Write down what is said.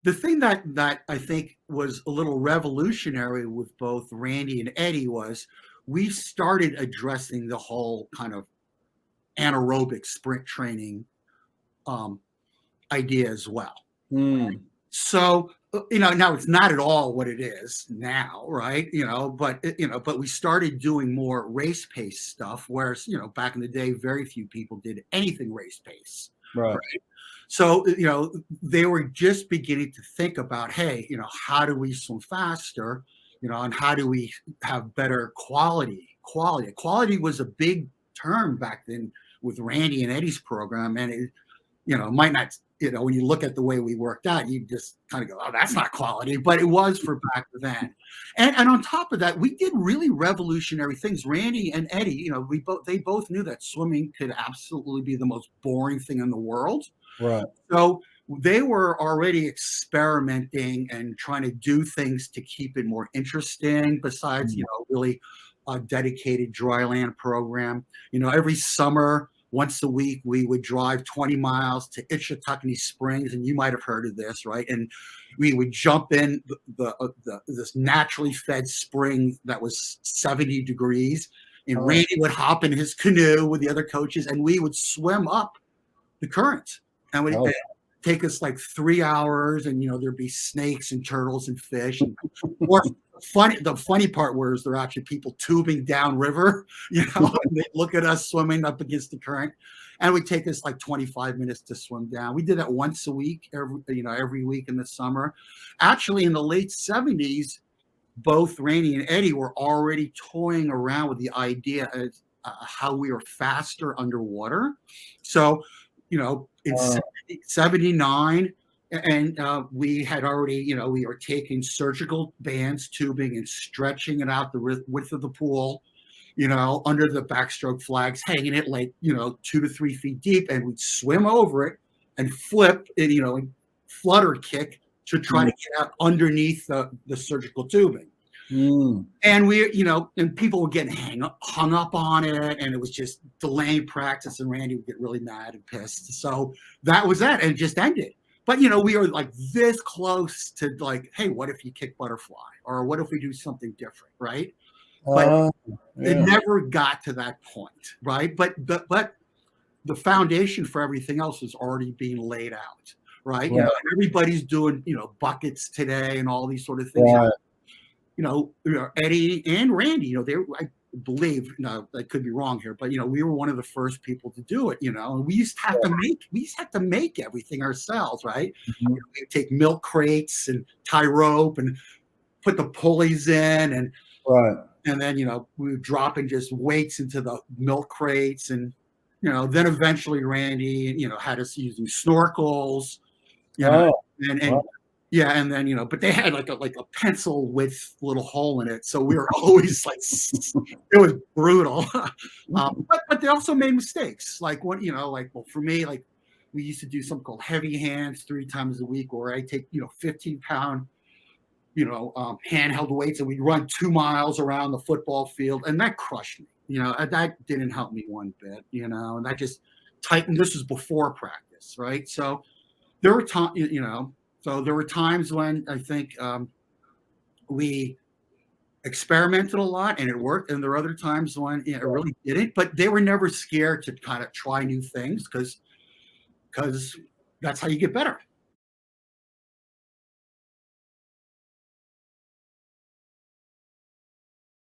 the thing that I think was a little revolutionary with both Randy and Eddie was we started addressing the whole kind of anaerobic sprint training um, idea as well. Mm. So now it's not at all what it is now, right? But we started doing more race pace stuff, whereas back in the day, very few people did anything race pace. Right. So, they were just beginning to think about, hey, how do we swim faster, and how do we have better quality? Quality was a big term back then with Randy and Eddie's program. And it might not, when you look at the way we worked out, you just kind of go, oh, that's not quality, but it was for back then. And on top of that, we did really revolutionary things. Randy and Eddie, they both knew that swimming could absolutely be the most boring thing in the world. Right. So they were already experimenting and trying to do things to keep it more interesting besides, really a dedicated dry land program. Every summer, once a week, we would drive 20 miles to Itchituckney Springs, and you might have heard of this, right? And we would jump in this naturally fed spring that was 70 degrees, and Randy would hop in his canoe with the other coaches, and we would swim up the current. And it'd take us like 3 hours, and there'd be snakes and turtles and fish. And the funny part was there are actually people tubing downriver, and they look at us swimming up against the current, and it would take us like 25 minutes to swim down. We did that once a week, every week in the summer. Actually, in the late 70s, both Randy and Eddie were already toying around with the idea of how we were faster underwater. So, in 79, and we had already, we were taking surgical bands, tubing, and stretching it out the width of the pool, under the backstroke flags, hanging it like, 2 to 3 feet deep, and we'd swim over it and flip and, and flutter kick to try to get out underneath the surgical tubing. And and people were getting hung up on it, and it was just delaying practice, and Randy would get really mad and pissed. So that was that, and it just ended. But we were like this close to like, hey, what if you kick butterfly, or what if we do something different, right? But it never got to that point, right? But the foundation for everything else was already being laid out, right? Everybody's doing buckets today and all these sort of things. Eddie and Randy, I believe, I could be wrong here, but we were one of the first people to do it, and we used to have to make everything ourselves, right? We'd take milk crates and tie rope and put the pulleys in, and then we would drop in just weights into the milk crates, and then eventually Randy had us using snorkels, and then but they had like a pencil width little hole in it, so we were always like, it was brutal. But they also made mistakes, like what for me, like we used to do something called heavy hands 3 times a week, where I take 15-pound handheld weights, and we'd run 2 miles around the football field, and that crushed me. That didn't help me one bit. And that just tightened. This was before practice, right? So there were times, So there were times when I think we experimented a lot and it worked, and there were other times when it really didn't. But they were never scared to kind of try new things because that's how you get better.